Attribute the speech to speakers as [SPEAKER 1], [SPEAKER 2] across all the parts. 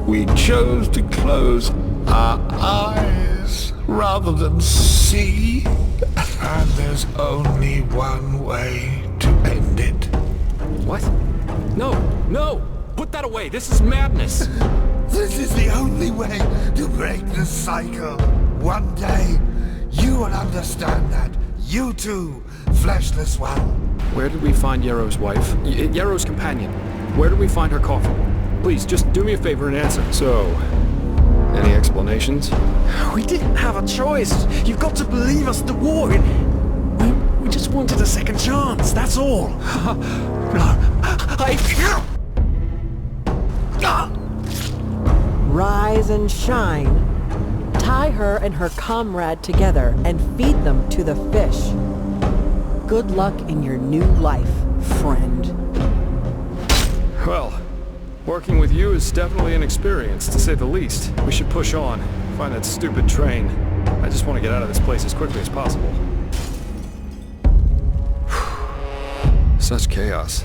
[SPEAKER 1] We chose to close our eyes rather than see. And there's only one way to end it.
[SPEAKER 2] What? No, no! Put that away! This is madness!
[SPEAKER 3] This is the only way to break the cycle. One day, you will understand that. You too, fleshless one.
[SPEAKER 2] Where did we find Yarrow's wife? Yarrow's companion. Where did we find her coffin? Please, just do me a favor and answer. So, any explanations?
[SPEAKER 4] We didn't have a choice. You've got to believe us, the war. We just wanted a second chance, that's all.
[SPEAKER 5] Rise and shine. Tie her and her comrade together and feed them to the fish. Good luck in your new life, friend.
[SPEAKER 2] Well, working with you is definitely an experience, to say the least. We should push on, find that stupid train. I just want to get out of this place as quickly as possible. Such chaos.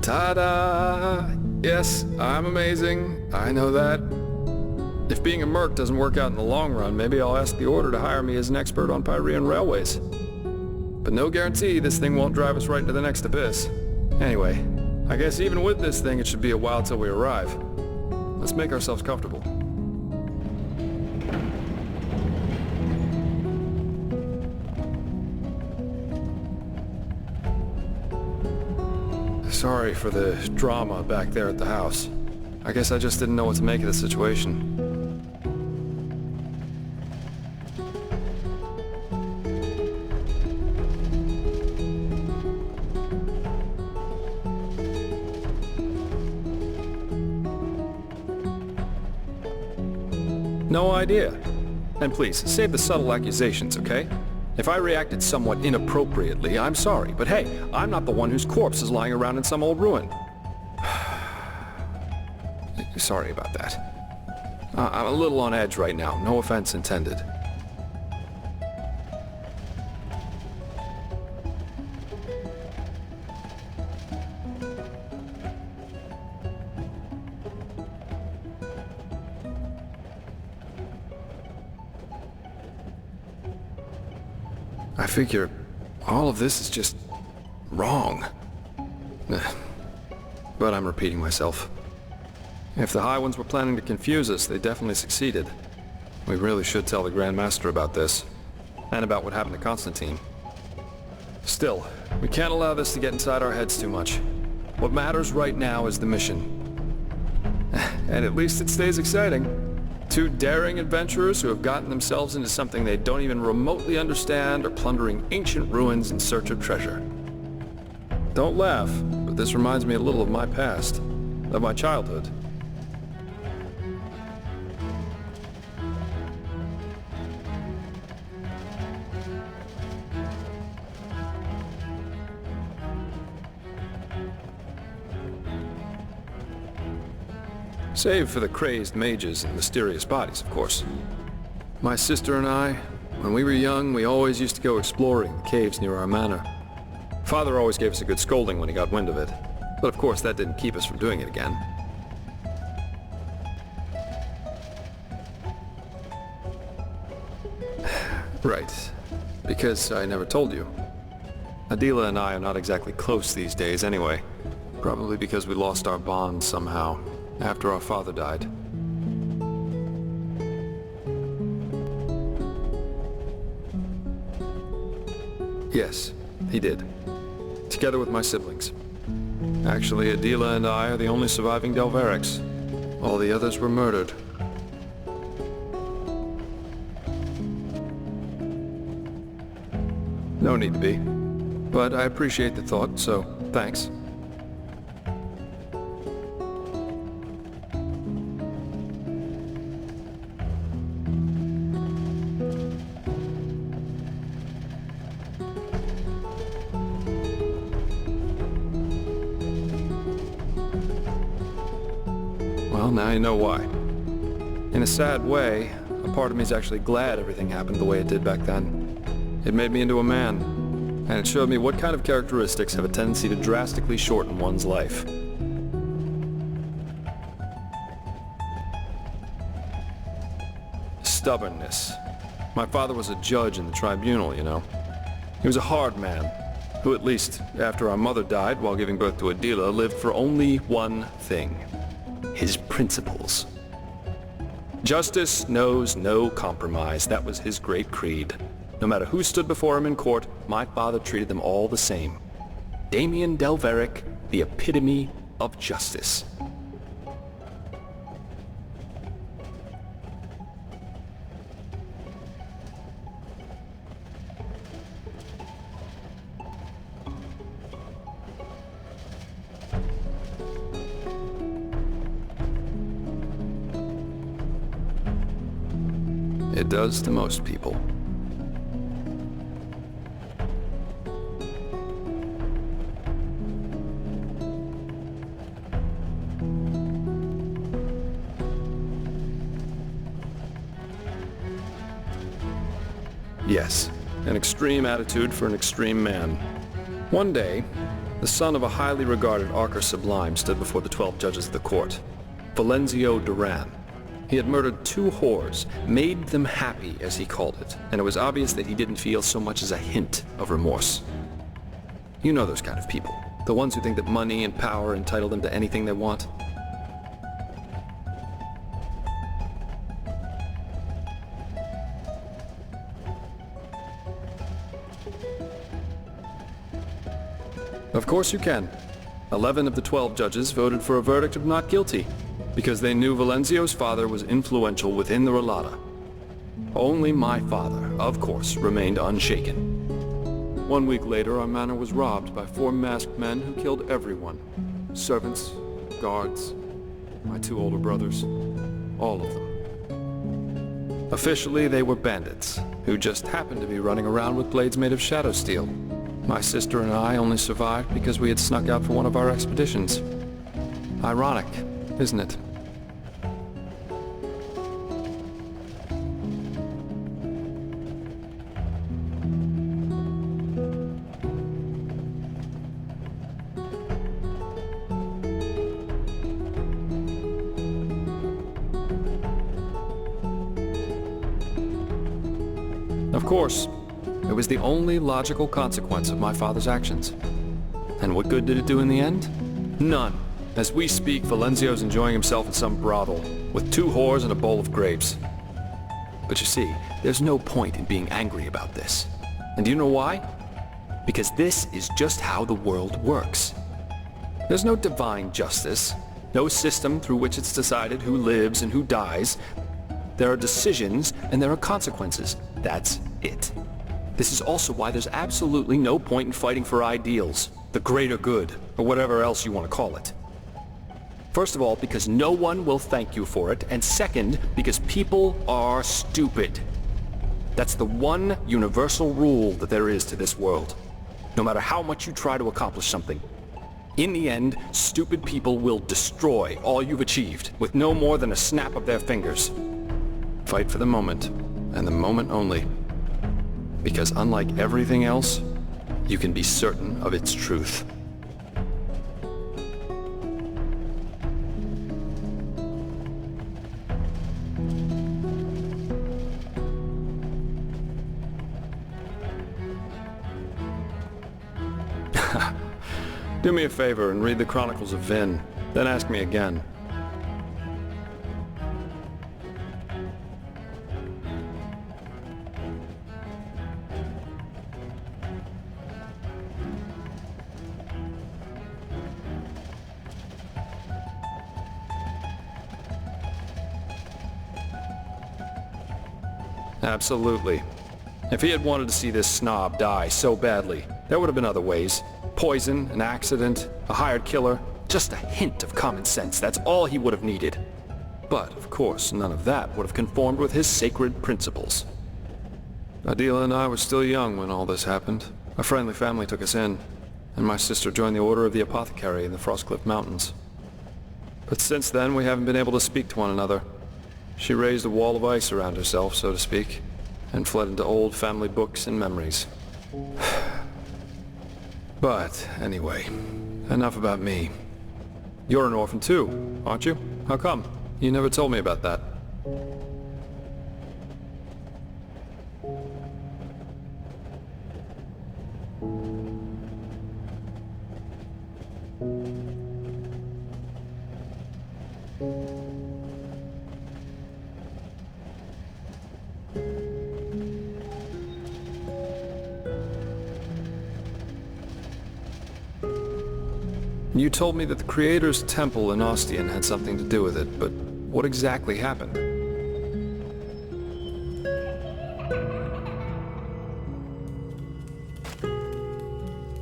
[SPEAKER 2] Ta-da! Yes, I'm amazing. I know that. If being a merc doesn't work out in the long run, maybe I'll ask the Order to hire me as an expert on Pyrean railways. But no guarantee this thing won't drive us right into the next abyss. Anyway, I guess even with this thing, it should be a while till we arrive. Let's make ourselves comfortable. Sorry for the drama back there at the house. I guess I just didn't know what to make of the situation. No idea. And please, save the subtle accusations, okay? If I reacted somewhat inappropriately, I'm sorry, but hey, I'm not the one whose corpse is lying around in some old ruin. Sorry about that. I'm a little on edge right now, no offense intended. I figure all of this is just wrong. But I'm repeating myself. If the High Ones were planning to confuse us, they definitely succeeded. We really should tell the Grand Master about this, and about what happened to Constantine. Still, we can't allow this to get inside our heads too much. What matters right now is the mission. And at least it stays exciting. Two daring adventurers who have gotten themselves into something they don't even remotely understand are plundering ancient ruins in search of treasure. Don't laugh, but this reminds me a little of my past, of my childhood. Save for the crazed mages and mysterious bodies, of course. My sister and I, when we were young, we always used to go exploring the caves near our manor. Father always gave us a good scolding when he got wind of it, but of course that didn't keep us from doing it again. Right, because I never told you. Adila and I are not exactly close these days anyway, probably because we lost our bond somehow. After our father died. Yes, he did. Together with my siblings. Actually, Adila and I are the only surviving Delverics. All the others were murdered. No need to be. But I appreciate the thought, so thanks. Well, now you know why. In a sad way, a part of me is actually glad everything happened the way it did back then. It made me into a man, and it showed me what kind of characteristics have a tendency to drastically shorten one's life. Stubbornness. My father was a judge in the tribunal, you know. He was a hard man, who at least, after our mother died while giving birth to Adila, lived for only one thing. His principles. Justice knows no compromise. That was his great creed. No matter who stood before him in court, my father treated them all the same. Damien Delveric, the epitome of justice. It does to most people. Yes, an extreme attitude for an extreme man. One day, the son of a highly regarded Archer Sublime stood before the 12 judges of the court. Valenzio Duran. He had murdered 2 whores, made them happy, as he called it, and it was obvious that he didn't feel so much as a hint of remorse. You know those kind of people. The ones who think that money and power entitle them to anything they want. Of course you can. 11 of the 12 judges voted for a verdict of not guilty, because they knew Valenzio's father was influential within the Relata. Only my father, of course, remained unshaken. 1 week later, our manor was robbed by 4 masked men who killed everyone. Servants, guards, my 2 older brothers, all of them. Officially, they were bandits, who just happened to be running around with blades made of shadow steel. My sister and I only survived because we had snuck out for one of our expeditions. Ironic, isn't it? Of course, it was the only logical consequence of my father's actions. And what good did it do in the end? None. As we speak, Valenzio's enjoying himself in some brothel, with 2 whores and a bowl of grapes. But you see, there's no point in being angry about this. And do you know why? Because this is just how the world works. There's no divine justice, no system through which it's decided who lives and who dies. There are decisions and there are consequences. That's it. This is also why there's absolutely no point in fighting for ideals, the greater good, or whatever else you want to call it. First of all, because no one will thank you for it, and second, because people are stupid. That's the one universal rule that there is to this world, no matter how much you try to accomplish something. In the end, stupid people will destroy all you've achieved, with no more than a snap of their fingers. Fight for the moment, and the moment only. Because unlike everything else, you can be certain of its truth. Do me a favor and read the Chronicles of Vin, then ask me again. Absolutely. If he had wanted to see this snob die so badly, there would have been other ways. Poison, an accident, a hired killer, just a hint of common sense. That's all he would have needed. But, of course, none of that would have conformed with his sacred principles. Adila and I were still young when all this happened. A friendly family took us in, and my sister joined the Order of the Apothecary in the Frostcliff Mountains. But since then, we haven't been able to speak to one another. She raised a wall of ice around herself, so to speak, and fled into old family books and memories. But, anyway, enough about me. You're an orphan too, aren't you? How come? You never told me about that. You told me that the Creator's temple in Ostian had something to do with it, but what exactly happened?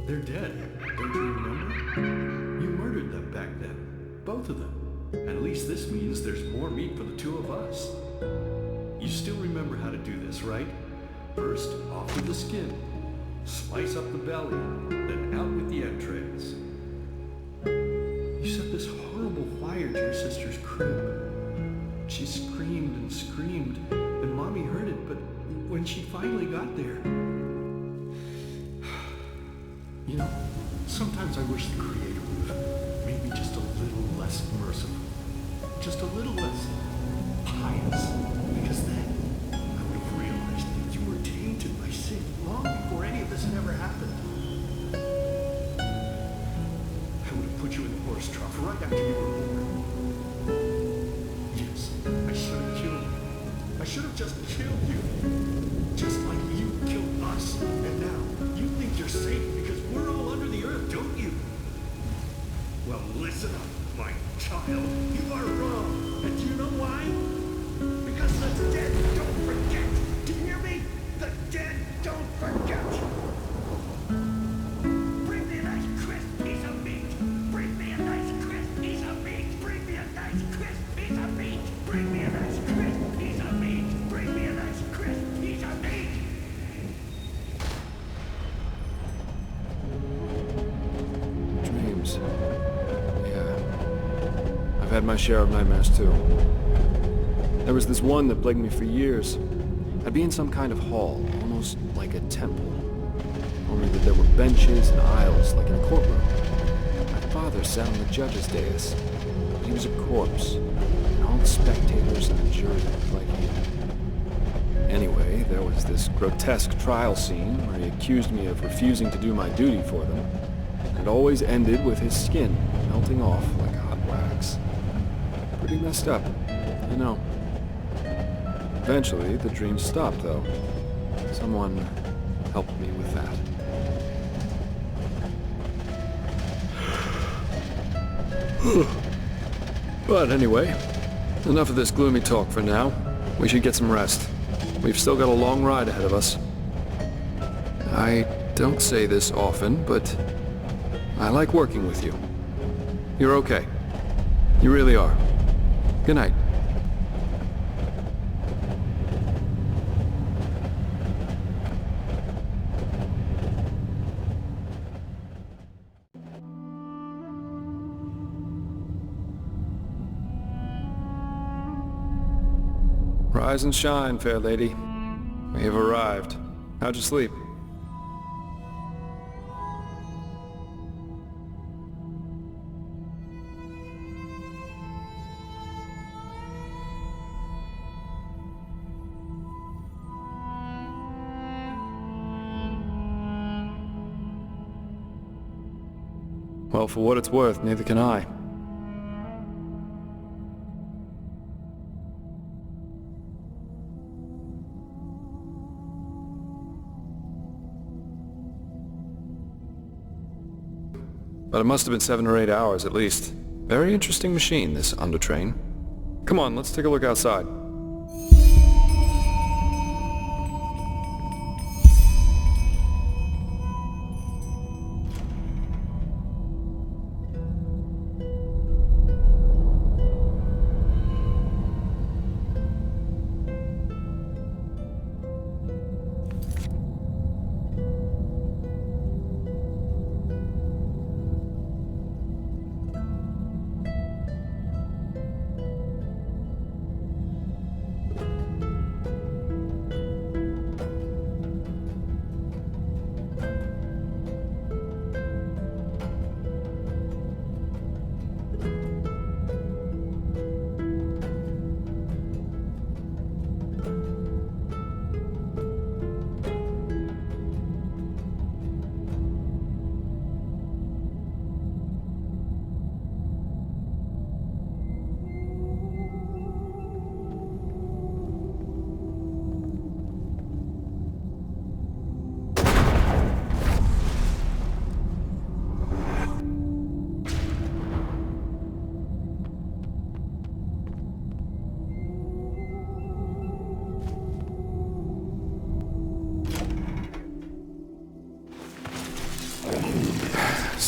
[SPEAKER 6] They're dead, don't you remember? You murdered them back then, both of them. At least this means there's more meat for the two of us. You still remember how to do this, right? First, off with the skin. Slice up the belly, then out with the entrails. You set this horrible fire to your sister's crib. She screamed and screamed, and Mommy heard it, but when she finally got there... You know, sometimes I wish the Creator would have made me just a little less merciful. Just a little less pious. Because then I would have realized that you were tainted by sin long before any of this had ever happened. I would have put you in the horse trough right after you were born. Yes, I should have killed you. I should have just killed you. Just like you killed us. And now, you think you're safe because we're all under the earth, don't you? Well, listen up, my child. You are wrong. And do you know why? Because the dead don't forget. Do you hear me? The dead don't forget. Bring me a nice crisp piece of meat. Bring me a nice crisp piece of meat. Bring me a nice crisp piece of meat. Bring me a nice crisp piece of meat. Bring me a nice crisp piece of meat.
[SPEAKER 2] Dreams. Yeah. I've had my share of nightmares too. There was this one that plagued me for years. I'd be in some kind of hall, almost like a temple. Only that there were benches and aisles, like in a courtroom. My father sat on the judge's dais. He was a corpse, and all the spectators and the jury looked like him. Anyway, there was this grotesque trial scene where he accused me of refusing to do my duty for them. And it always ended with his skin melting off like hot wax. Pretty messed up, I know. Eventually, the dreams stopped, though. Someone helped me with that. But anyway, enough of this gloomy talk for now. We should get some rest. We've still got a long ride ahead of us. I don't say this often, but I like working with you. You're okay. You really are. Good night. Rise and shine, fair lady. We have arrived. How'd you sleep? Well, for what it's worth, neither can I. But it must have been 7 or 8 hours at least. Very interesting machine, this undertrain. Come on, let's take a look outside.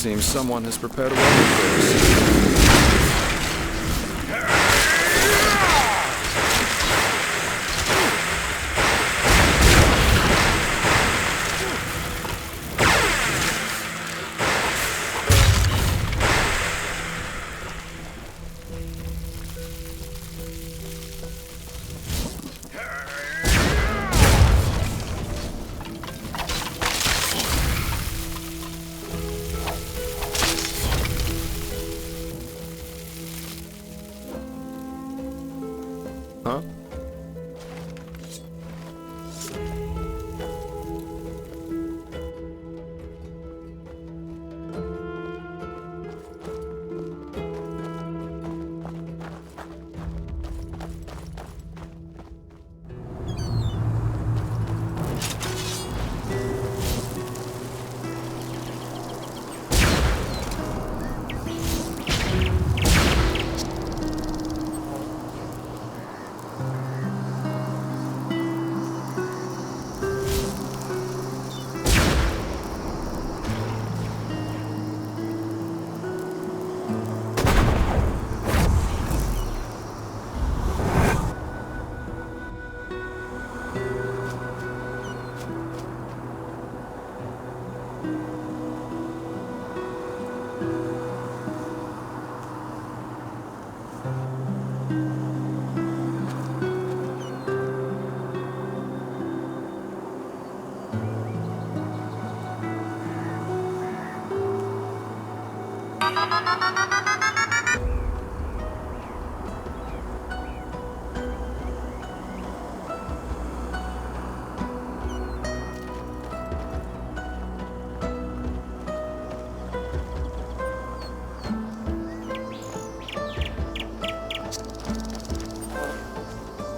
[SPEAKER 2] seems someone has prepared a welcome for us. Huh?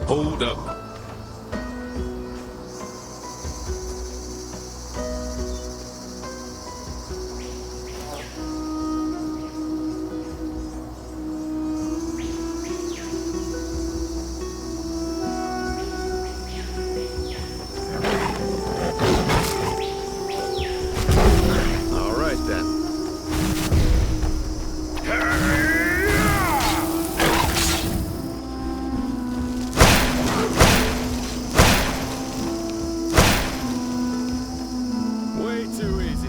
[SPEAKER 1] Hold up.
[SPEAKER 2] All right, then. Way too easy.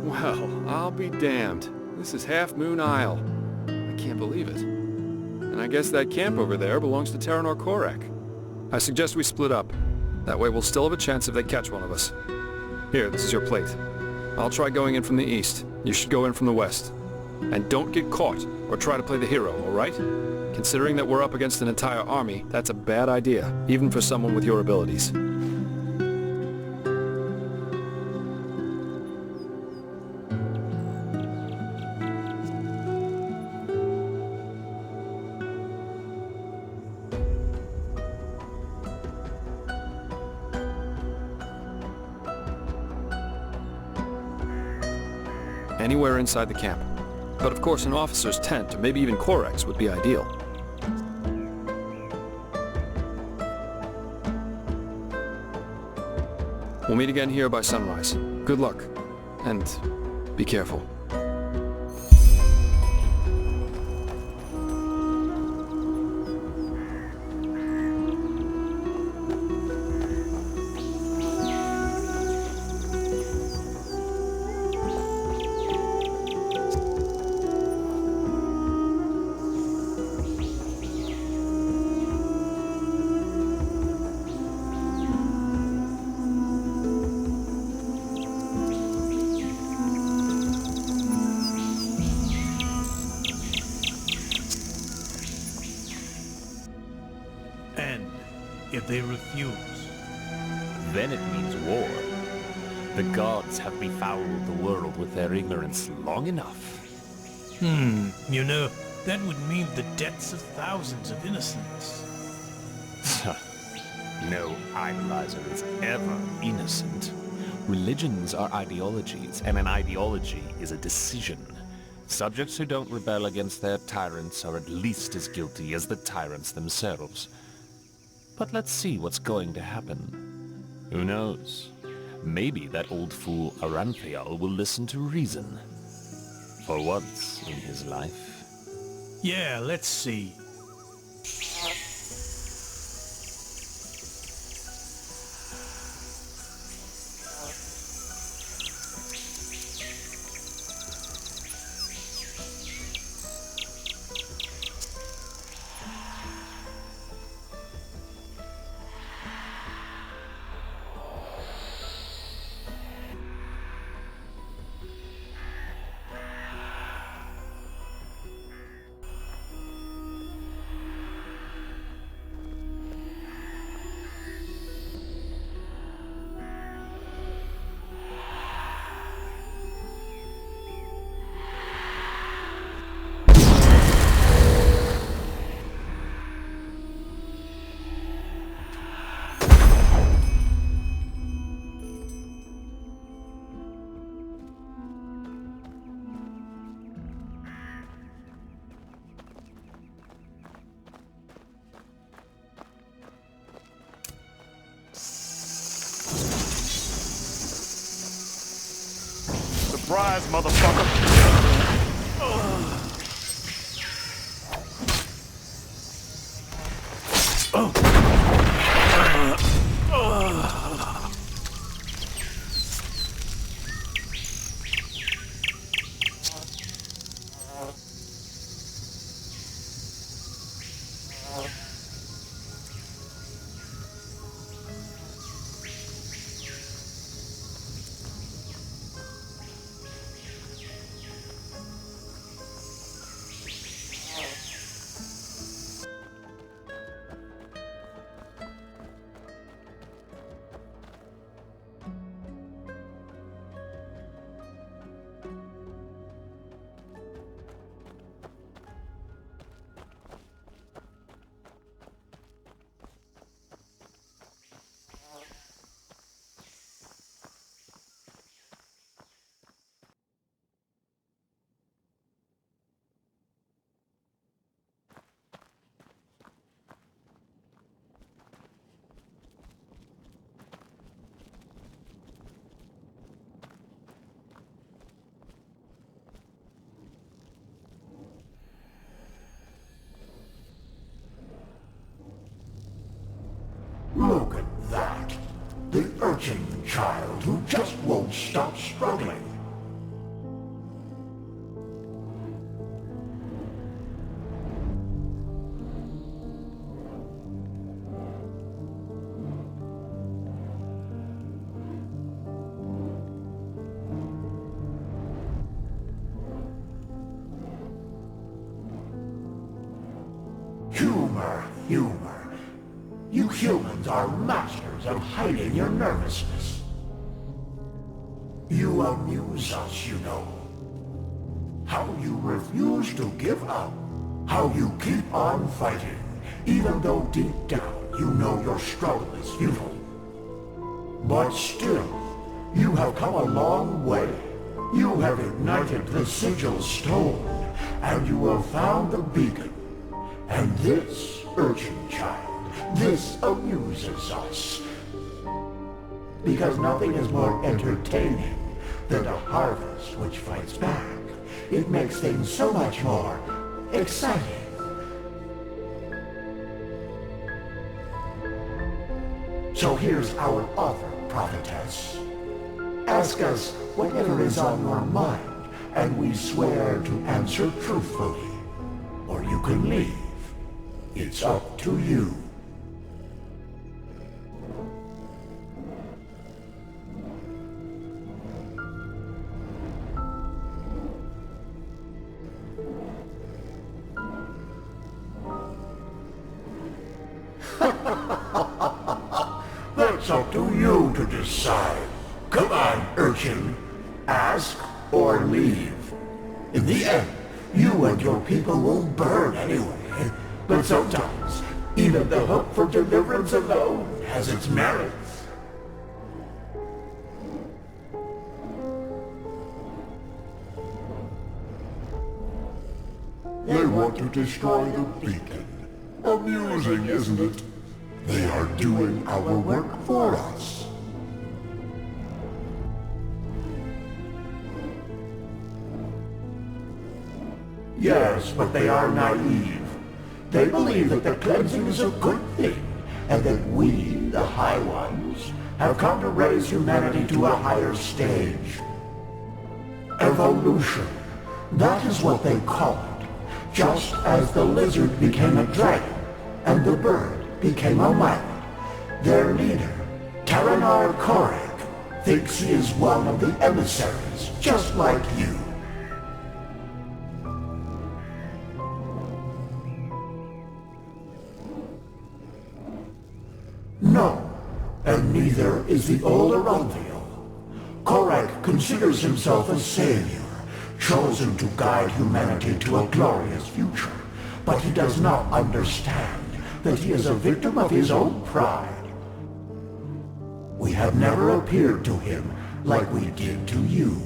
[SPEAKER 2] Well, I'll be damned. This is Halfmoon Isle. I can't believe it. And I guess that camp over there belongs to Terranor Coarek. I suggest we split up. That way we'll still have a chance if they catch one of us. Here, this is your plate. I'll try going in from the east. You should go in from the west. And don't get caught, or try to play the hero, alright? Considering that we're up against an entire army, that's a bad idea, even for someone with your abilities. Anywhere inside the camp. But of course an officer's tent, or maybe even Coarek's, would be ideal. We'll meet again here by sunrise. Good luck, and be careful.
[SPEAKER 7] And if they refuse?
[SPEAKER 8] Then it means war. The gods have befouled the world with their ignorance long enough.
[SPEAKER 7] You know, that would mean the deaths of thousands of innocents.
[SPEAKER 8] No idolizer is ever innocent. Religions are ideologies, and an ideology is a decision. Subjects who don't rebel against their tyrants are at least as guilty as the tyrants themselves. But let's see what's going to happen. Who knows? Maybe that old fool Aranthial will listen to reason. For once in his life.
[SPEAKER 7] Yeah, let's see.
[SPEAKER 8] Surprise, motherfucker!
[SPEAKER 3] Look at that. The urchin child who just won't stop struggling. Humor. You humans are masters of hiding your nervousness. You amuse us, you know. How you refuse to give up. How you keep on fighting, even though deep down you know your struggle is futile. But still, you have come a long way. You have ignited the sigil stone, and you have found the beacon. And this, urchin child, this amuses us. because nothing is more entertaining than a harvest which fights back. It makes things so much more exciting. So here's our offer, Prophetess. Ask us whatever is on your mind, and we swear to answer truthfully. Or you can leave. It's up to you. That's up to you to decide. Come on, urchin. Ask or leave. In the end, you and your people will burn anyway. But sometimes, even the hope for deliverance alone has its merits. They want to destroy the beacon. Amusing, isn't it? They are doing our work for us. Yes, but they are naive. They believe that the cleansing is a good thing, and that we, the High Ones, have come to raise humanity to a higher stage. Evolution. That is what they call it. Just as the lizard became a dragon, and the bird became a man. Their leader, Coarek, thinks he is one of the emissaries, just like you. No, and neither is the old Aranviel. Coarek considers himself a savior, chosen to guide humanity to a glorious future, but he does not understand that he is a victim of his own pride. We have never appeared to him like we did to you.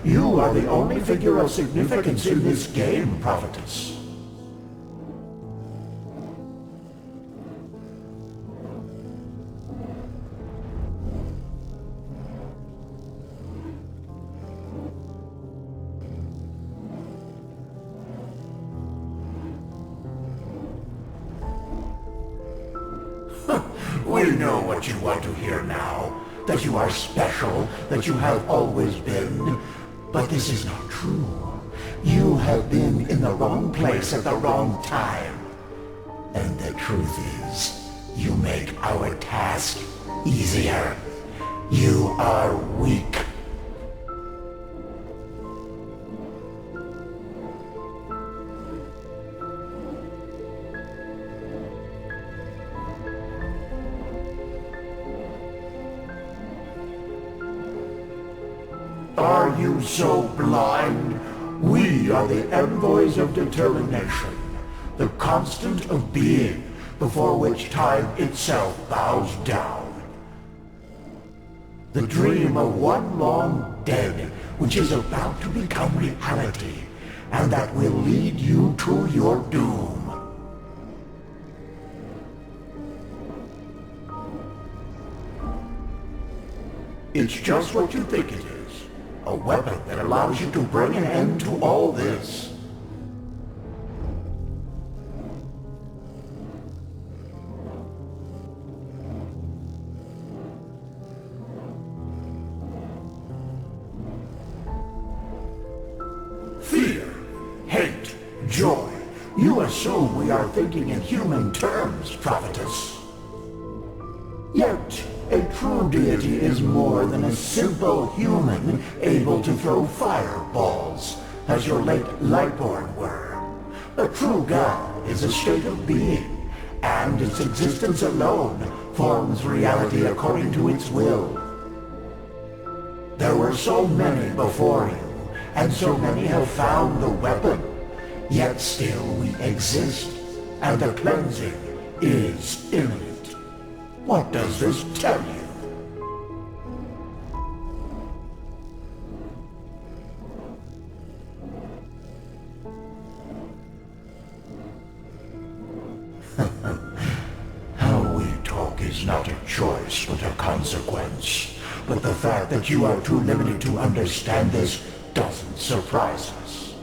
[SPEAKER 3] You are the only figure of significance in this game, Prophetess. We know what you want to hear now. That you are special, that you have always been. But this is not true. You have been in the wrong place at the wrong time. And the truth is, you make our task easier. You are weak. Are you so blind? We are the envoys of determination, the constant of being, before which time itself bows down. The dream of one long dead, which is about to become reality, and that will lead you to your doom. It's just what you think it is. A weapon that allows you to bring an end to all this. Fear, hate, joy. You assume we are thinking in human terms, Prophetess. Yet, a true deity is more than a simple human able to throw fireballs, as your late Lightborn were. A true god is a state of being, and its existence alone forms reality according to its will. There were so many before you, and so many have found the weapon, yet still we exist, and the cleansing is imminent. What does this tell you? How we talk is not a choice, but a consequence. But the fact that you are too limited to understand this doesn't surprise us.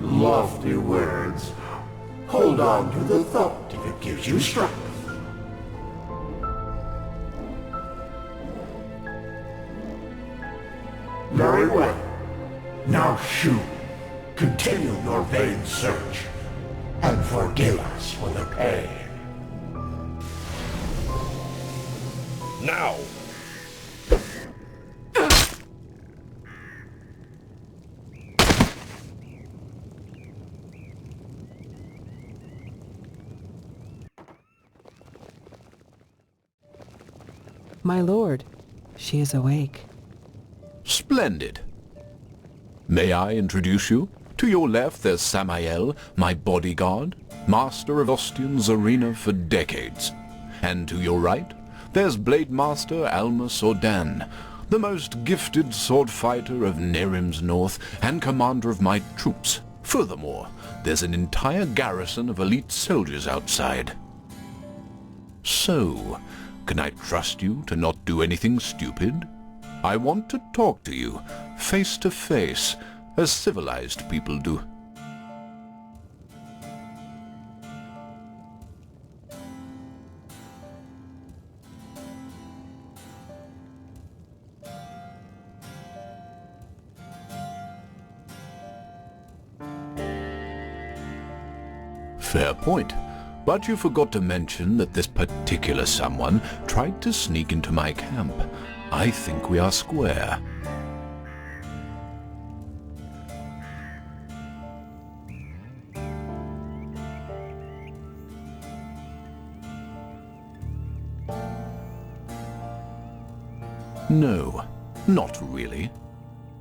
[SPEAKER 3] Lofty words. Hold on to the thought if it gives you strength. Very well. Now shoot. Continue your vain search. And forgive us for the pain.
[SPEAKER 1] Now!
[SPEAKER 5] My lord, she is awake.
[SPEAKER 9] Splendid. May I introduce you? To your left there's Samael, my bodyguard, master of Ostian's arena for decades. And to your right, there's Blade Master Almus Ordan, the most gifted sword fighter of Nehrim's north and commander of my troops. Furthermore, there's an entire garrison of elite soldiers outside. So, can I trust you to not do anything stupid? I want to talk to you, face to face, as civilized people do. Fair point. But you forgot to mention that this particular someone tried to sneak into my camp. I think we are square. No, not really.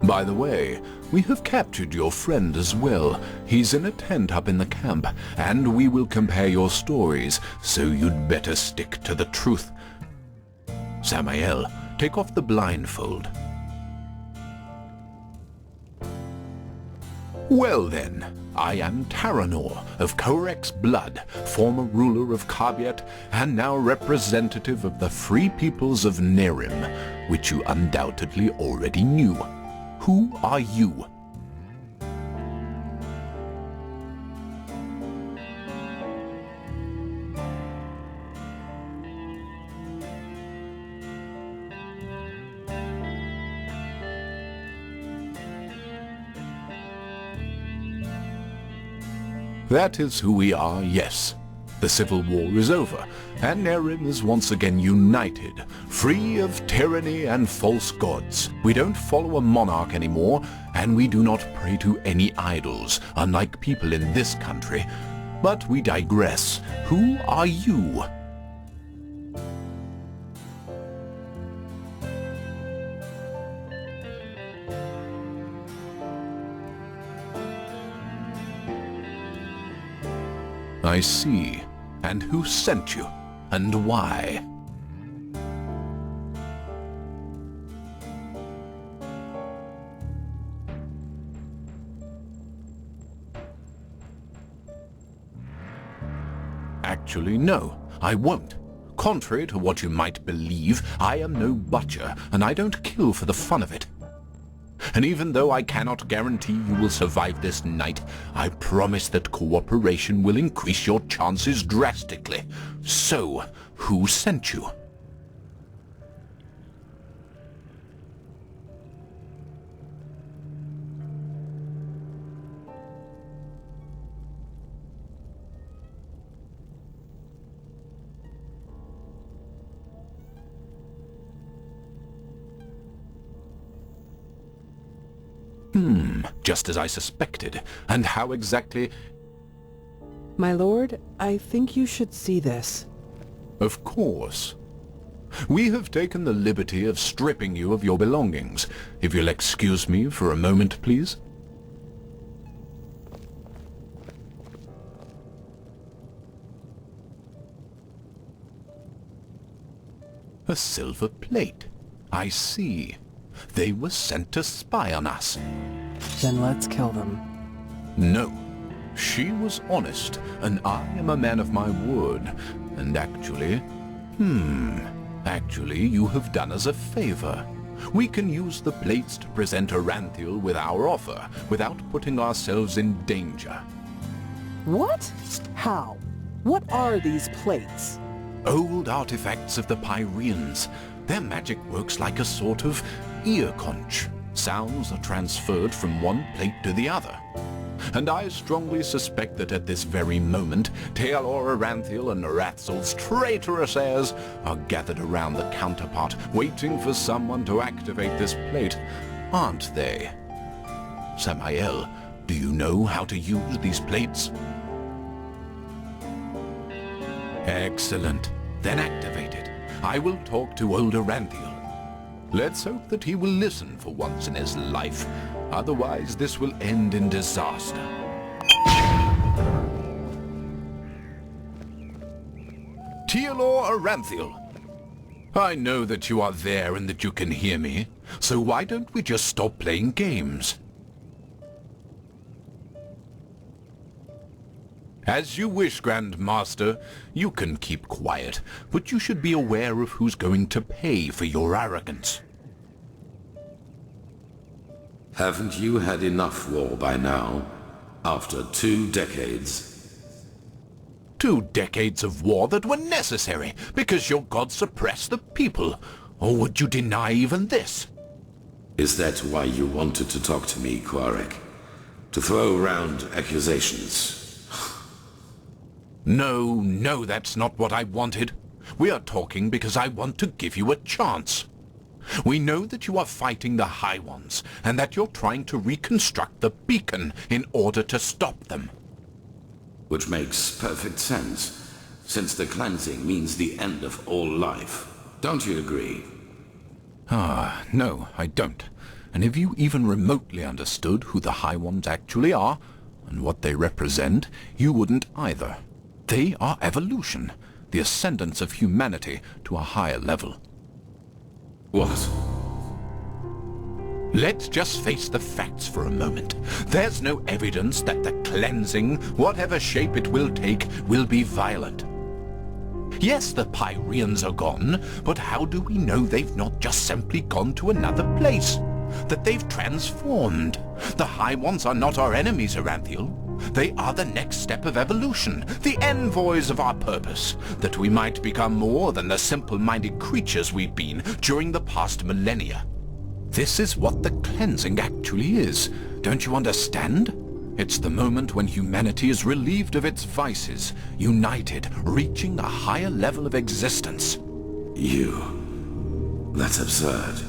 [SPEAKER 9] By the way, we have captured your friend as well. He's in a tent up in the camp, and we will compare your stories, so you'd better stick to the truth. Samael, take off the blindfold. Well then, I am Taranor of Coarek's blood, former ruler of Kabiet, and now representative of the free peoples of Nehrim, which you undoubtedly already knew. Who are you? That is who we are, yes. The civil war is over, and Nehrim is once again united, free of tyranny and false gods. We don't follow a monarch anymore, and we do not pray to any idols, unlike people in this country. But we digress. Who are you? I see. And who sent you? And why? Actually, no, I won't. Contrary to what you might believe, I am no butcher, and I don't kill for the fun of it. And even though I cannot guarantee you will survive this night, I promise that cooperation will increase your chances drastically. So, who sent you? Just as I suspected. And how exactly...
[SPEAKER 5] My lord, I think you should see this.
[SPEAKER 9] Of course. We have taken the liberty of stripping you of your belongings. If you'll excuse me for a moment, please. A silver plate. I see. They were sent to spy on us.
[SPEAKER 5] Then let's kill them.
[SPEAKER 9] No. She was honest, and I am a man of my word. And actually... Actually, you have done us a favor. We can use the plates to present Aranthiel with our offer, without putting ourselves in danger.
[SPEAKER 5] What? How? What are these plates?
[SPEAKER 9] Old artifacts of the Pyreans. Their magic works like a sort of ear conch. Sounds are transferred from one plate to the other. And I strongly suspect that at this very moment, Tealor Aranthiel and Norathel's traitorous heirs are gathered around the counterpart, waiting for someone to activate this plate. Aren't they? Samael, do you know how to use these plates? Excellent. Then activate it. I will talk to old Aranthiel. Let's hope that he will listen for once in his life. Otherwise, this will end in disaster. Tealor Aranthiel. I know that you are there and that you can hear me, so why don't we just stop playing games? As you wish, Grand Master. You can keep quiet, but you should be aware of who's going to pay for your arrogance.
[SPEAKER 1] Haven't you had enough war by now? After 2 decades?
[SPEAKER 9] 2 decades of war that were necessary because your god suppressed the people. Or would you deny even this?
[SPEAKER 1] Is that why you wanted to talk to me, Coarek? To throw around accusations?
[SPEAKER 9] No, that's not what I wanted. We are talking because I want to give you a chance. We know that you are fighting the High Ones, and that you're trying to reconstruct the beacon in order to stop them.
[SPEAKER 1] Which makes perfect sense, since the cleansing means the end of all life. Don't you agree?
[SPEAKER 9] No, I don't. And if you even remotely understood who the High Ones actually are, and what they represent, you wouldn't either. They are evolution, the ascendance of humanity to a higher level.
[SPEAKER 1] What?
[SPEAKER 9] Let's just face the facts for a moment. There's no evidence that the cleansing, whatever shape it will take, will be violent. Yes, the Pyreans are gone, but how do we know they've not just simply gone to another place? That they've transformed? The High Ones are not our enemies, Aranthiel. They are the next step of evolution, the envoys of our purpose, that we might become more than the simple-minded creatures we've been during the past millennia. This is what the cleansing actually is. Don't you understand? It's the moment when humanity is relieved of its vices, united, reaching a higher level of existence.
[SPEAKER 1] That's absurd.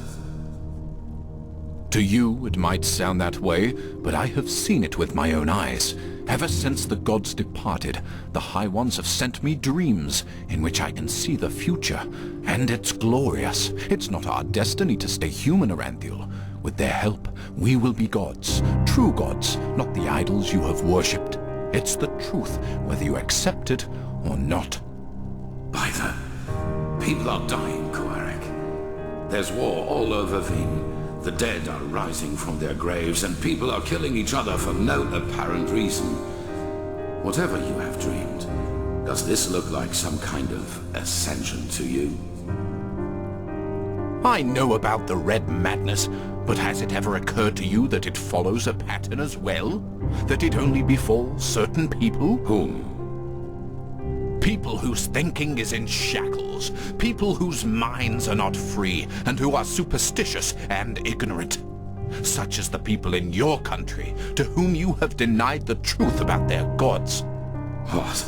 [SPEAKER 9] To you, it might sound that way, but I have seen it with my own eyes. Ever since the gods departed, the High Ones have sent me dreams in which I can see the future. And it's glorious. It's not our destiny to stay human, Aranthiel. With their help, we will be gods. True gods, not the idols you have worshipped. It's the truth, whether you accept it or not.
[SPEAKER 1] By the... People are dying, Coarek. There's war all over Veen. The dead are rising from their graves, and people are killing each other for no apparent reason. Whatever you have dreamed, does this look like some kind of ascension to you?
[SPEAKER 9] I know about the Red Madness, but has it ever occurred to you that it follows a pattern as well? That it only befalls certain people?
[SPEAKER 1] Whom?
[SPEAKER 9] People whose thinking is in shackles. People whose minds are not free, and who are superstitious and ignorant. Such as the people in your country, to whom you have denied the truth about their gods.
[SPEAKER 1] What?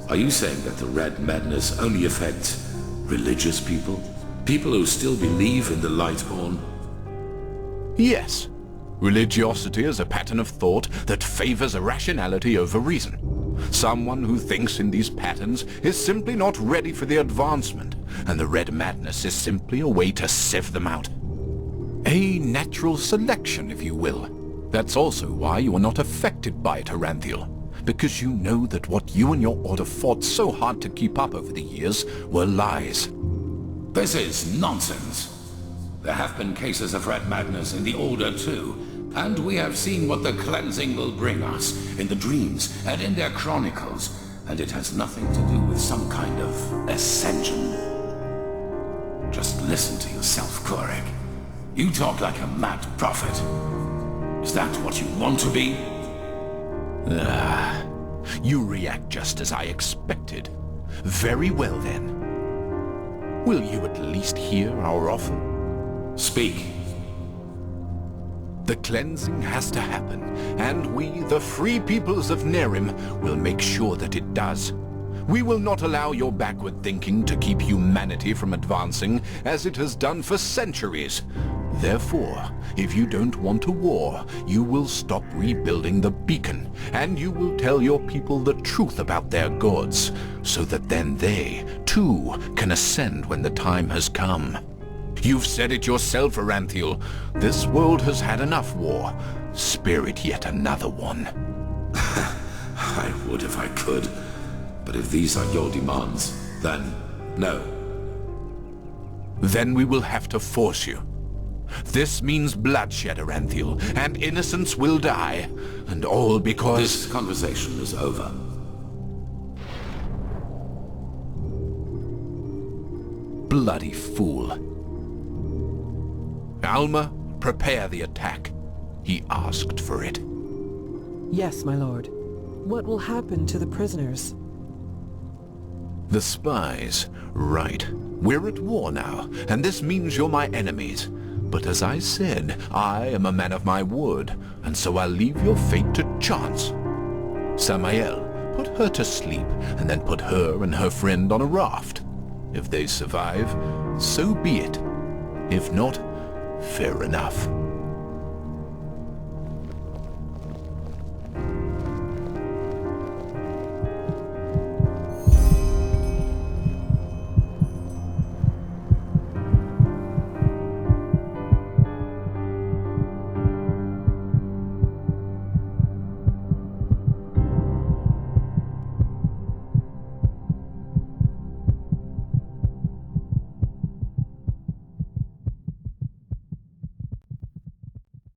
[SPEAKER 1] Are you saying that the Red Madness only affects religious people? People who still believe in the Lightborn?
[SPEAKER 9] Yes. Religiosity is a pattern of thought that favors irrationality over reason. Someone who thinks in these patterns is simply not ready for the advancement, and the red madness is simply a way to sieve them out. A natural selection, if you will. That's also why you are not affected by it, Heranthiel, because you know that what you and your order fought so hard to keep up over the years were lies.
[SPEAKER 1] This is nonsense. There have been cases of red madness in the Order too, and we have seen what the cleansing will bring us in the dreams and in their chronicles, and it has nothing to do with some kind of ascension. Just listen to yourself, Coarek. You talk like a mad prophet. Is that what you want to be?
[SPEAKER 9] You react just as I expected. Very well then. Will you at least hear our offer?
[SPEAKER 1] Speak.
[SPEAKER 9] The cleansing has to happen, and we, the free peoples of Nehrim, will make sure that it does. We will not allow your backward thinking to keep humanity from advancing, as it has done for centuries. Therefore, if you don't want a war, you will stop rebuilding the beacon, and you will tell your people the truth about their gods, so that then they, too, can ascend when the time has come. You've said it yourself, Heranthiel. This world has had enough war. Spare it yet another one.
[SPEAKER 1] I would if I could. But if these are your demands, then no.
[SPEAKER 9] Then we will have to force you. This means bloodshed, Heranthiel, and innocents will die. And all because...
[SPEAKER 1] This conversation is over.
[SPEAKER 9] Bloody fool. Alma, prepare the attack. He asked for it.
[SPEAKER 5] Yes, my lord. What will happen to the prisoners?
[SPEAKER 9] The spies. Right. We're at war now, and this means you're my enemies. But as I said, I am a man of my word, and so I'll leave your fate to chance. Samael, put her to sleep, and then put her and her friend on a raft. If they survive, so be it. If not, fair enough.